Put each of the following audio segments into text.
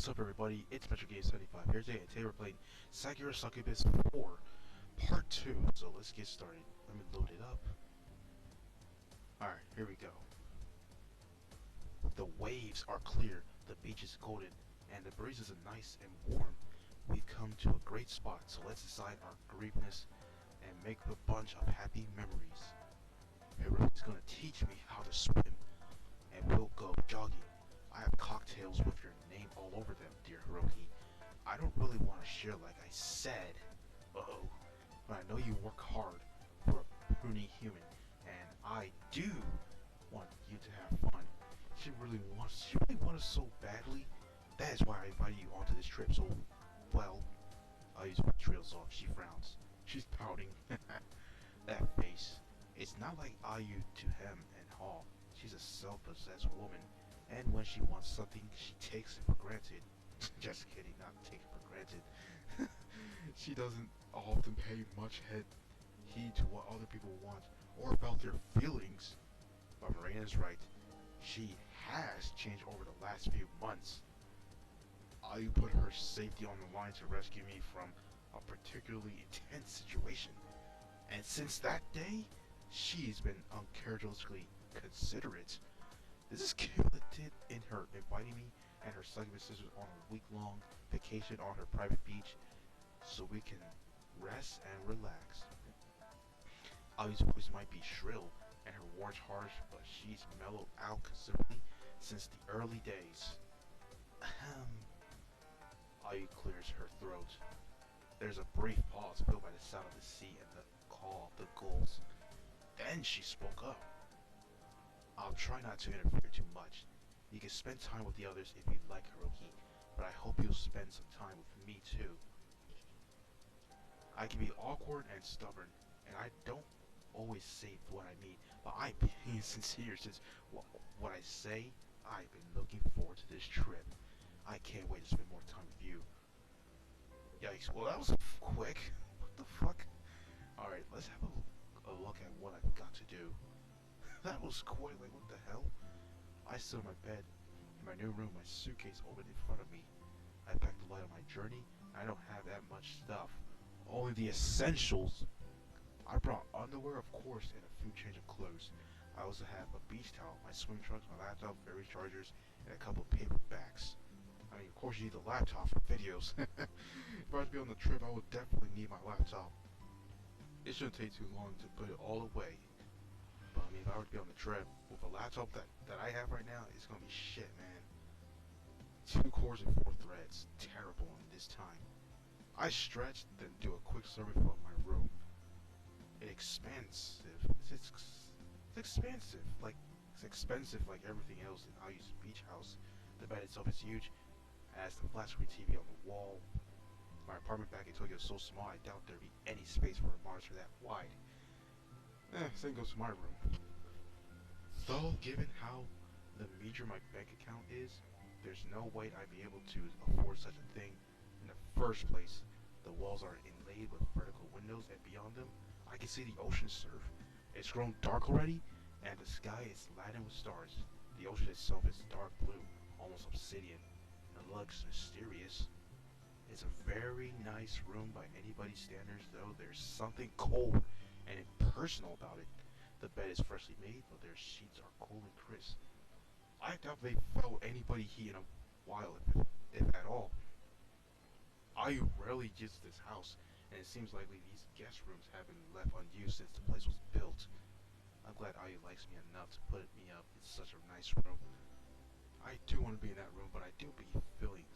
What's up everybody, it's MetroGame75 here today, and today we're playing Sakura Succubus 4, Part 2, so let's get started. Let me load it up. Alright, here we go. The waves are clear, the beach is golden, and the breezes are nice and warm. We've come to a great spot, so let's decide our grievance and make a bunch of happy memories. Hiroki's gonna teach me how to swim, and we'll go jogging. I have cocktails with your name all over them, dear Hiroki. I don't really want to share like I said. Uh-oh. But I know you work hard for a puny human, and I do want you to have fun. She really wants so badly. That is why I invited you onto this trip, so, well, Ayu's trails off. She frowns. She's pouting. That face. It's not like Ayu to hem and haw. She's a self-possessed woman. And when she wants something, she takes it for granted. Just kidding, not take it for granted. She doesn't often pay much heed to what other people want or about their feelings. But Marina's right. She has changed over the last few months. Ayu put her safety on the line to rescue me from a particularly intense situation. And since that day, she's been uncharacteristically considerate. This is cumulative in her inviting me and her Succubus sisters on a week-long vacation on her private beach so we can rest and relax. Ayu's voice might be shrill and her words harsh, but she's mellowed out considerably since the early days. Ayu clears her throat. There's a brief pause filled by the sound of the sea and the call of the gulls. Then she spoke up. I'll try not to interfere too much. You can spend time with the others if you'd like, Hiroki, but I hope you'll spend some time with me too. I can be awkward and stubborn, and I don't always say what I mean, but I'm being sincere since what I say. I've been looking forward to this trip. I can't wait to spend more time with you. Yikes, well that was quick. What the fuck? Alright, let's have a look at what I've got to do. That was quite like, what the hell? I sit on my bed in my new room, my suitcase open in front of me. I packed the light on my journey, and I don't have that much stuff. Only the essentials. I brought underwear, of course, and a few change of clothes. I also have a beach towel, my swim trunks, my laptop, various chargers, and a couple of paper bags. I mean, of course you need the laptop for videos. If I was to be on the trip, I would definitely need my laptop. It shouldn't take too long to put it all away. But I mean, if I were to be on the trip with a laptop that I have right now, it's gonna be shit, man. 2 cores and 4 threads. Terrible in this time. I stretch, then do a quick survey of my room. It's expensive. It's expensive. It's expensive like everything else in Ayu's beach house. The bed itself is huge. It has the flat screen TV on the wall. My apartment back in Tokyo is so small, I doubt there'd be any space for a monitor that wide. Same goes to my room. Though, given how the meager my bank account is, there's no way I'd be able to afford such a thing in the first place. The walls are inlaid with vertical windows, and beyond them, I can see the ocean surf. It's grown dark already, and the sky is laden with stars. The ocean itself is dark blue, almost obsidian, and it looks mysterious. It's a very nice room by anybody's standards, though there's something cold and impersonal about it. The bed is freshly made, but their sheets are cool and crisp. I doubt they felt anybody heat in a while, if at all. Ayu rarely visits this house, and it seems likely these guest rooms have been left unused since the place was built. I'm glad Ayu likes me enough to put me up in such a nice room. I do want to be in that room, but I do be feeling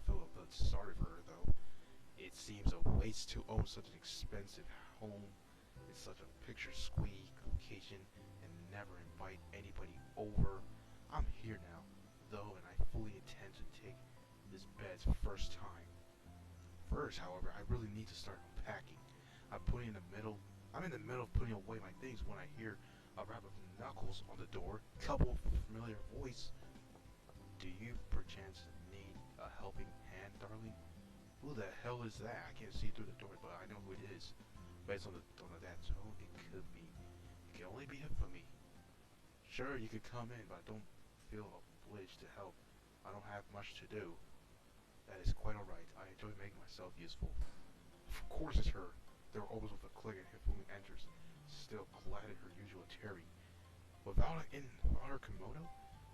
a bit sorry for her, though. It seems a waste to own such an expensive home. It's such a picturesque location and never invite anybody over. I'm here now, though, and I fully intend to take this bed's first time. First, however, I really need to start unpacking. I'm in the middle of putting away my things when I hear a rap of knuckles on the door, coupled with a familiar voice. Do you perchance need a helping hand, darling? Who the hell is that? I can't see through the door, but I know who it is. Based on the tone of that tone, it could be. It can only be him for me. Sure, you could come in, but I don't feel obliged to help. I don't have much to do. That is quite alright. I enjoy making myself useful. Of course it's her. There always with a click and Hifumi enters, still clad in her usual terry. Without her kimono,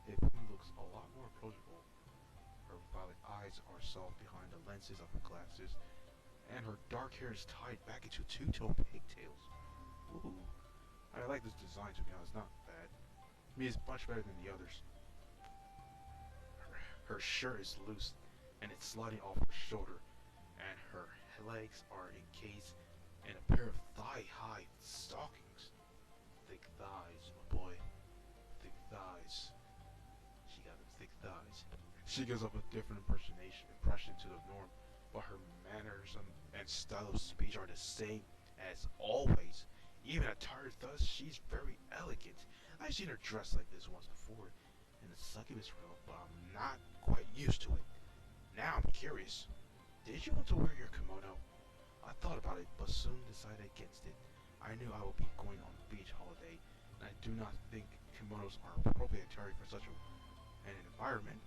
Hifumi looks a lot more approachable. Her violet eyes are soft behind the lenses of her glasses, and her dark hair is tied back into two-tone pigtails. Ooh, I like this design to be honest, not bad. I mean, it's much better than the others. Her shirt is loose, and it's sliding off her shoulder, and her legs are encased in a pair of thigh-high stockings. Thick thighs, my boy. Thick thighs. She got them thick thighs. She gives up a different impression to the norm, but her manners and style of speech are the same as always. Even attired thus, she's very elegant. I've seen her dressed like this once before in the Succubus realm, but I'm not quite used to it. Now I'm curious. Did you want to wear your kimono? I thought about it, but soon decided against it. I knew I would be going on a beach holiday, and I do not think kimonos are appropriate attire for such an environment.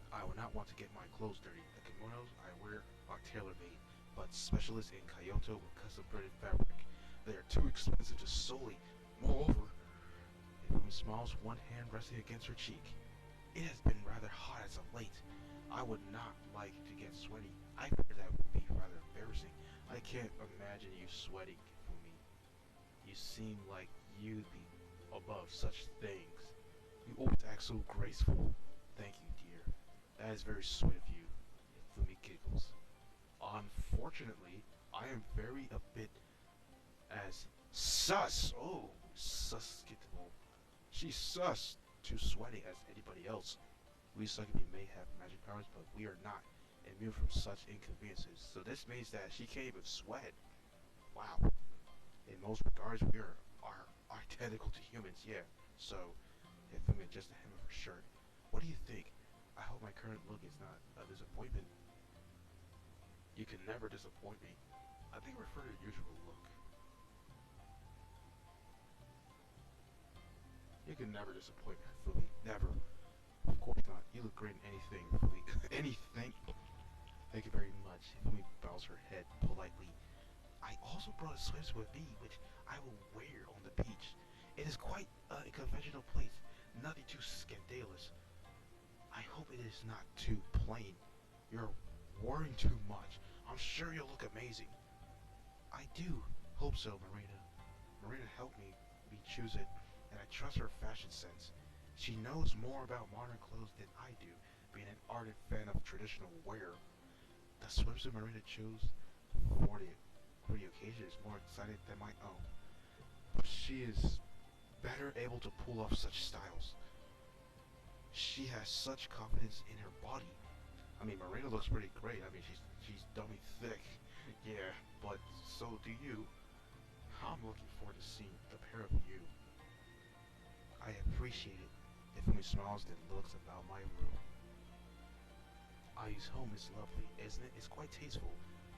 I would not want to get my clothes dirty. The kimonos I wear are tailor-made, but specialists in Kyoto with custom-printed fabric. They are too expensive to solely. Moreover, Ifumi smiles, one hand resting against her cheek. It has been rather hot as of late. I would not like to get sweaty. I fear that would be rather embarrassing. I can't imagine you sweating, Ifumi. You seem like you'd be above such things. You always act so graceful. Thank you, dear. That is very sweet of you. Ifumi giggles. Unfortunately, I am very a bit as sus. Oh, susceptible. She's sus to sweating as anybody else. We Succubus may have magic powers, but we are not immune from such inconveniences. So this means that she can't even sweat. Wow. In most regards, we are identical to humans, yeah. So, if I'm just the hem of her shirt, what do you think? I hope my current look is not a disappointment. You can never disappoint me. I think I refer to your usual look. You can never disappoint me, Ifumi. Never. Of course not. You look great in anything, Ifumi. Anything. Thank you very much. Ifumi bows her head politely. I also brought a swimsuit with me, which I will wear on the beach. It is quite a conventional place, nothing too scandalous. I hope it is not too plain. You're worrying too much. I'm sure you'll look amazing. I do hope so, Marina. Marina helped me choose it, and I trust her fashion sense. She knows more about modern clothes than I do, being an ardent fan of traditional wear. The swimsuit Marina chose for the occasion is more exciting than my own. But she is better able to pull off such styles. She has such confidence in her body. I mean, Marina looks pretty great. I mean, she's dummy thick. Yeah, but so do you. I'm looking forward to seeing the pair of you. I appreciate it. Ifumi smiles then looks about my room. Ayu's home is lovely, isn't it? It's quite tasteful.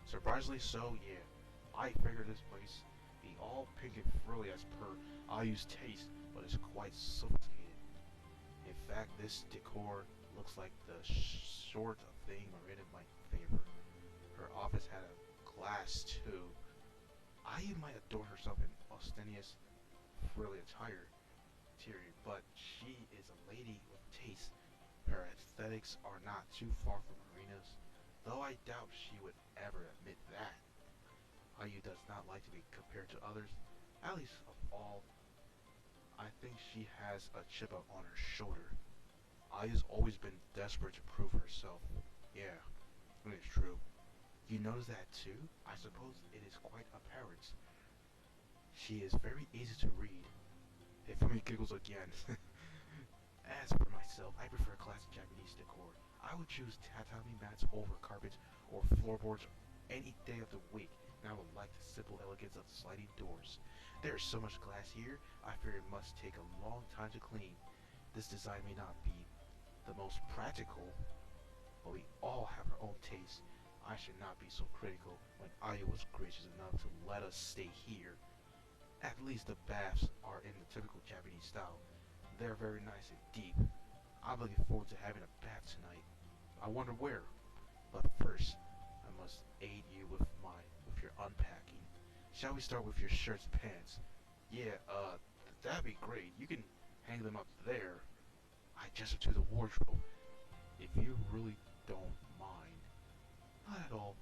Surprisingly so, yeah. I figured this place be all pink and frilly as per Ayu's taste, but it's quite sophisticated. In fact, this decor looks like the sort of thing Marina might favor. Her office had a glass too. Ayu might adorn herself in ostentatious, frilly attire, but she is a lady with taste. Her aesthetics are not too far from Marina's, though I doubt she would ever admit that. Ayu does not like to be compared to others, at least of all. I think she has a chip up on her shoulder. Ayu's always been desperate to prove herself. Yeah, it is true. You notice that too? I suppose it is quite apparent. She is very easy to read. Ifumi giggles again. As for myself, I prefer classic Japanese decor. I would choose tatami mats over carpets or floorboards any day of the week, and I would like the simple elegance of sliding doors. There is so much glass here, I fear it must take a long time to clean. This design may not be the most practical, but we all have our own tastes. I should not be so critical when Aya was gracious enough to let us stay here. At least the baths are in the typical Japanese style. They're very nice and deep. I'm looking forward to having a bath tonight. I wonder where. But first, I must aid you with your unpacking. Shall we start with your shirts and pants? Yeah, that'd be great. You can hang them up there. I gesture to the wardrobe. If you really don't mind. Not at all.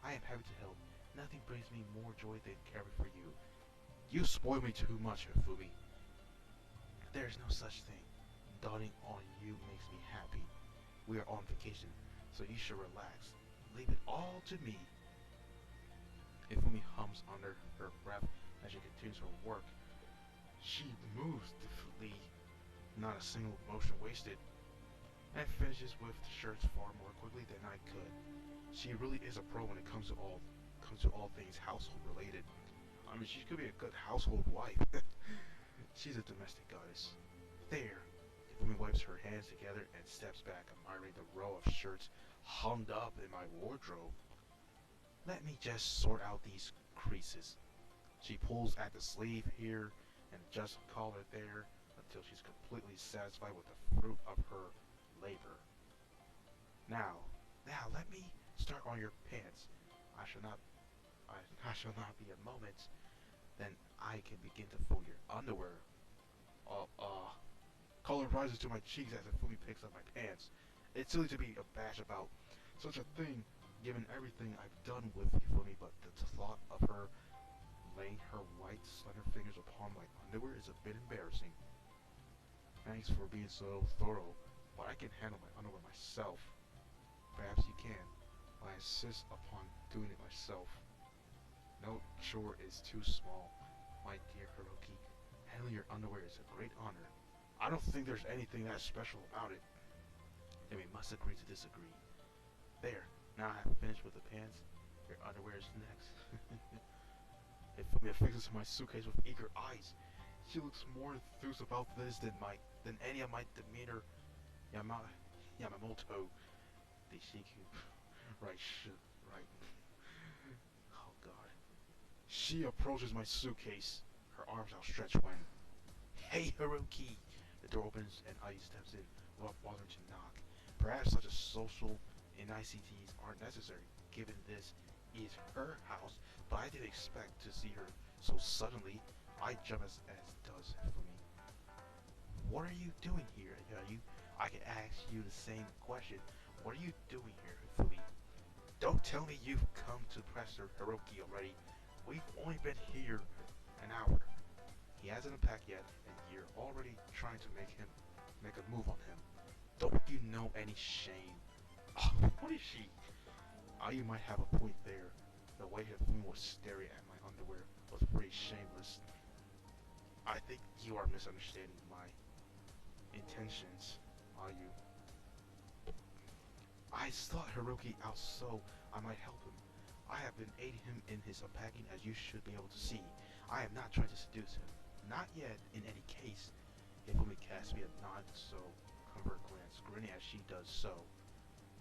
I am happy to help. Nothing brings me more joy than caring for you. You spoil me too much, Hifumi. There's no such thing. Dawning on you makes me happy. We are on vacation, so you should relax. Leave it all to me. Hifumi hums under her breath as she continues her work. She moves differently, not a single motion wasted, and finishes with the shirts far more quickly than I could. She really is a pro when it comes to all things household related. I mean, she could be a good household wife. She's a domestic goddess. There. Hifumi wipes her hands together and steps back, admiring the row of shirts hung up in my wardrobe. Let me just sort out these creases. She pulls at the sleeve here and adjusts the collar there until she's completely satisfied with the fruit of her labor. Now let me start on your pants. I shall not be a moment. Then I can begin to fold your underwear. Color rises to my cheeks as Hifumi picks up my pants. It's silly to be abashed about such a thing, given everything I've done with Hifumi, but the thought of her laying her white, slender fingers upon my underwear is a bit embarrassing. Thanks for being so thorough, but I can handle my underwear myself. Perhaps you can, but I insist upon doing it myself. No chore is too small, my dear Hiroki. Handling your underwear is a great honor. I don't think there's anything that special about it. Then we must agree to disagree. There, now I have finished with the pants. Your underwear is next. Hifumi fixes my suitcase with eager eyes. She looks more enthused about this than any of my demeanor. Yamamoto. The Shiku. Right. Oh god. She approaches my suitcase, her arms outstretched when... Hey, Hiroki! The door opens and Ayu steps in without bothering to knock. Perhaps such a social niceties aren't necessary, given this is her house, but I didn't expect to see her so suddenly. I jump as does Hifumi. What are you doing here, Ayu? I can ask you the same question. What are you doing here, Hifumi? Don't tell me you've come to Pastor Hiroki already. We've only been here an hour. He hasn't unpacked yet, and you're already trying to make a move on him. Don't you know any shame? Oh, what is she? Ayu might have a point there. The way Hifumi was staring at my underwear was pretty shameless. I think you are misunderstanding my intentions, Ayu. I sought Hiroki out so I might help him. I have been aiding him in his unpacking, as you should be able to see. I am not trying to seduce him. Not yet, in any case. Hifumi casts me a non-so-covert glance, grinning as she does so.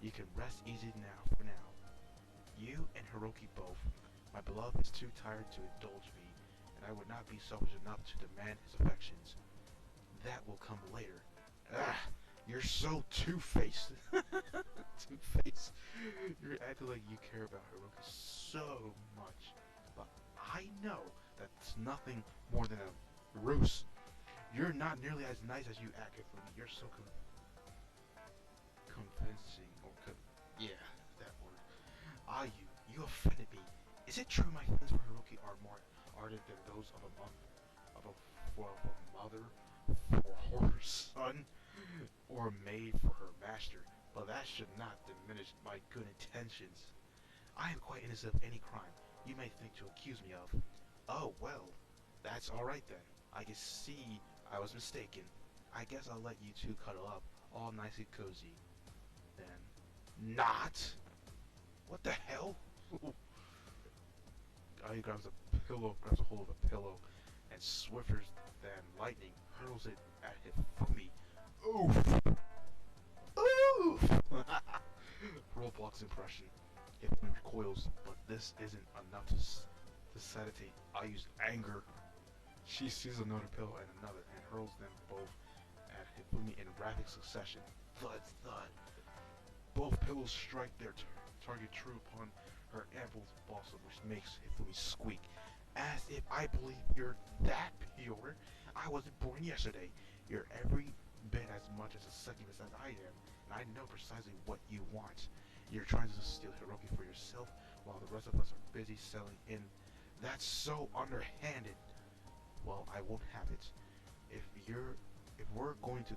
You can rest easy now, for now. You and Hiroki both. My beloved is too tired to indulge me, and I would not be selfish enough to demand his affections. That will come later. Ah, you're so two-faced. Two-faced. You're acting like you care about Hiroki so much, but I know that's nothing more than a ruse. You're not nearly as nice as you act for me. You're so convincing, yeah, that word. You offended me. Is it true my feelings for Hiroki are more ardent than those of a mother for her son, or a maid for her master? But that should not diminish my good intentions. I am quite innocent of any crime you may think to accuse me of. Oh, well, that's alright then. I can see I was mistaken. I guess I'll let you two cuddle up, all nice and cozy. Then, not! What the hell? He grabs a hold of a pillow, and swifter than lightning hurls it at Hifumi. Oof! Oof! Roblox impression. Hifumi recoils, but this isn't enough to sedate Ayu's anger. She sees another pillow and another, and hurls them both at Hifumi in rapid succession. Thud, thud. Both pillows strike their target true upon her ample bosom, which makes Hifumi squeak. As if I believe you're that pure. I wasn't born yesterday. You're every bit as much as a succubus as I am, and I know precisely what you want. You're trying to steal Hiroki for yourself, while the rest of us are busy selling in. That's so underhanded. Well, I won't have it. If we're going to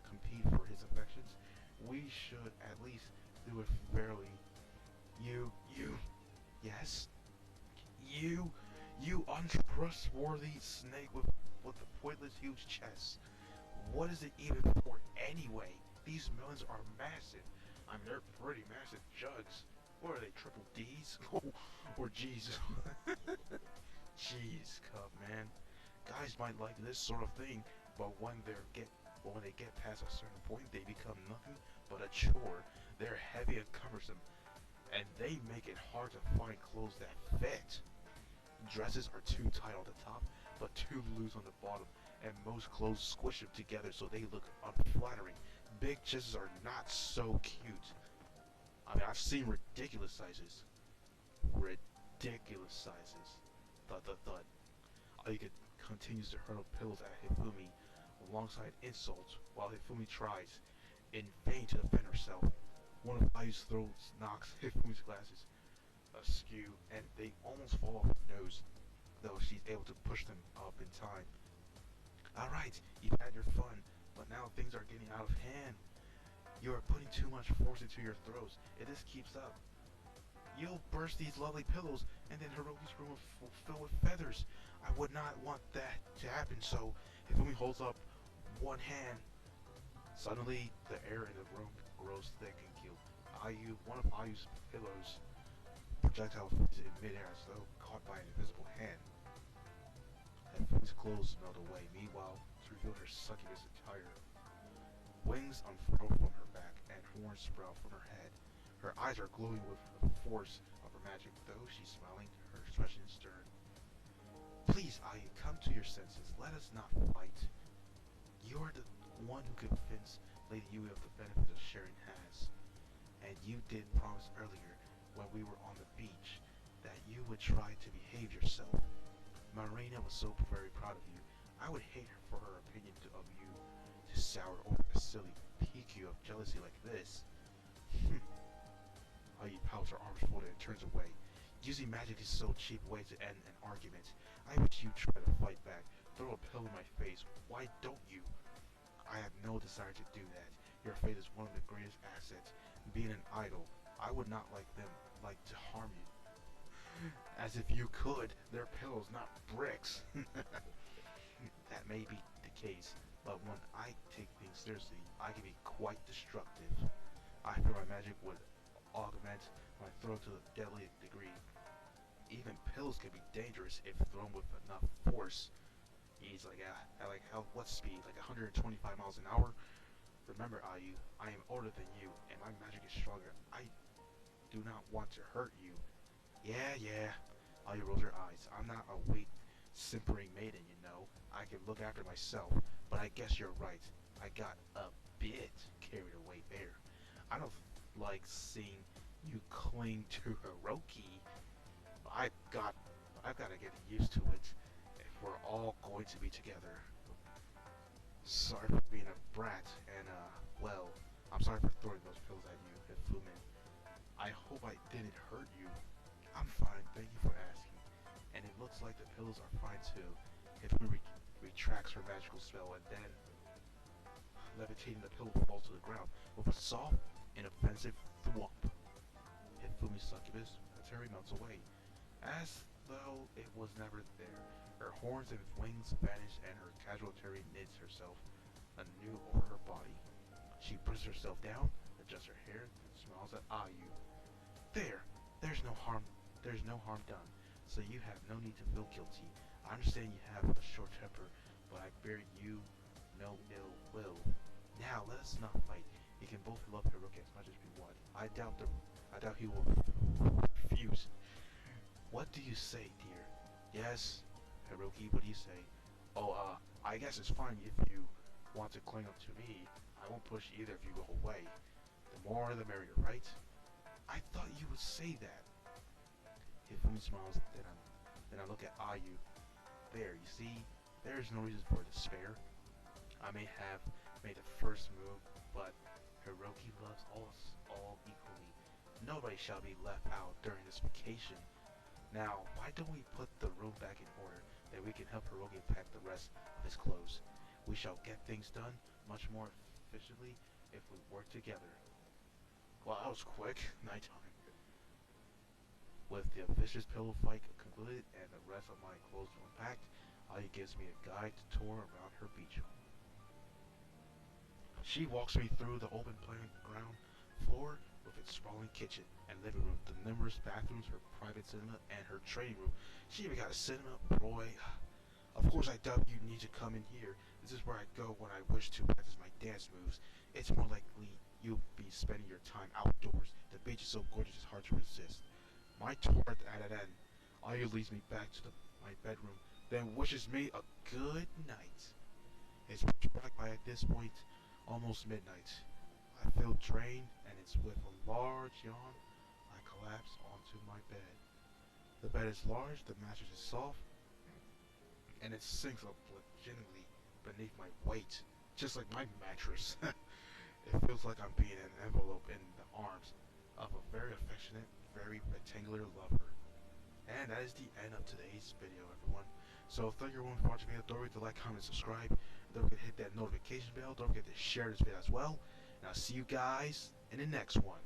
compete for his affections, we should at least do it fairly. Yes, you untrustworthy snake with the pointless huge chest. What is it even for anyway? These melons are massive. I mean, they're pretty massive jugs. What are they, triple D's? Or G's? Jeez, Cub, man. Guys might like this sort of thing, but when they get past a certain point, they become nothing but a chore. They're heavy and cumbersome, and they make it hard to find clothes that fit. Dresses are too tight on the top, but too loose on the bottom, and most clothes squish them together so they look unflattering. Big chests are not so cute. I mean, I've seen ridiculous sizes. Ridiculous sizes. Thud, thud, thud. Ayuka continues to hurl pills at Hifumi alongside insults, while Hifumi tries, in vain, to defend herself. One of Ayu's throats knocks Hifumi's glasses askew, and they almost fall off her nose, though she's able to push them up in time. Alright, you've had your fun, but now things are getting out of hand. You are putting too much force into your throws. If this keeps up, you'll burst these lovely pillows, and then Hiroki's room will fill with feathers. I would not want that to happen, so Hifumi holds up one hand. Suddenly, the air in the room grows thick and cute. One of Ayu's pillows, projectile freezes in midair as though caught by an invisible hand. Hifumi's clothes melt away. Meanwhile, to reveal her succubus attire. Wings unfurl from her back, and horns sprout from her head. Her eyes are glowing with the force of her magic, though she's smiling, her expression is stern. Please, Ayu, come to your senses. Let us not fight. You're the one who convinced Lady Yui of the benefits of sharing has. And you did promise earlier, when we were on the beach, that you would try to behave yourself. Marina was so very proud of you. I would hate her for her opinion of you to sour over a silly PQ of jealousy like this. Ayu pouts, her arms folded, and turns away. Using magic is so cheap a way to end an argument. I wish you'd try to fight back. Throw a pill in my face. Why don't you? I have no desire to do that. Your faith is one of the greatest assets. Being an idol, I would not like to harm you. As if you could. They're pillows, not bricks. That may be the case, but when I take things seriously, I can be quite destructive. I fear my magic would augment my throw to a deadly degree. Even pills can be dangerous if thrown with enough force. He's like, what speed? Like 125 miles an hour? Remember, Ayu, I am older than you, and my magic is stronger. I do not want to hurt you. Yeah. Ayu rolls her eyes. I'm not a weak, simpering maiden, you know. I can look after myself, but I guess you're right. I got a bit carried away there. I don't like seeing you cling to Hiroki. I've got to get used to it if we're all going to be together. Sorry for being a brat, and well, I'm sorry for throwing those pills at you, Hifumi. I hope I didn't hurt you. I'm fine, thank you for asking. And it looks like the pillows are fine too. Hifumi retracts her magical spell, and then, levitating, the pillow falls to the ground with a soft, inoffensive thwomp. Hifumi's succubus materially melts away, as though it was never there. Her horns and wings vanish, and her casual Terry knits herself anew over her body. She presses herself down, adjusts her hair, and smiles at Ayu. There's no harm done, so you have no need to feel guilty. I understand you have a short temper, but I bear you no ill will. Now let us not fight. We can both love Hiroki as much as we want. I doubt he will refuse. What do you say, dear? Yes, Hiroki, what do you say? Oh, I guess it's fine if you want to cling up to me. I won't push either of you away. The more the merrier, right? I thought you would say that. Hifumi smiles, then I look at Ayu. There, you see, there's no reason for despair. I may have made the first move, but Hiroki loves us all equally. Nobody shall be left out during this vacation. Now, why don't we put the room back in order, that we can help Hiroki pack the rest of his clothes? We shall get things done much more efficiently if we work together. Well, that was quick. Nighttime. With the vicious pillow fight concluded and the rest of my clothes unpacked, Aya gives me a guide to tour around her beach home. She walks me through the open playground floor with its sprawling kitchen and living room, the numerous bathrooms, her private cinema, and her training room. She even got a cinema, boy. Of course I doubt you need to come in here. This is where I go when I wish to practice my dance moves. It's more likely you'll be spending your time outdoors. The beach is so gorgeous it's hard to resist. My tour at that end. Aya leads me back to my bedroom, then wishes me a good night. It's pitch black by at this point, almost midnight. I feel drained, and it's with a large yawn I collapse onto my bed. The bed is large, the mattress is soft, and it sinks up legitimately beneath my weight, just like my mattress. It feels like I'm being enveloped in the arms of a very affectionate, very rectangular lover. And that is the end of today's video, everyone. So thank you everyone for watching the video. Don't forget to like, comment, subscribe. Don't forget to hit that notification bell. Don't forget to share this video as well. And I'll see you guys in the next one.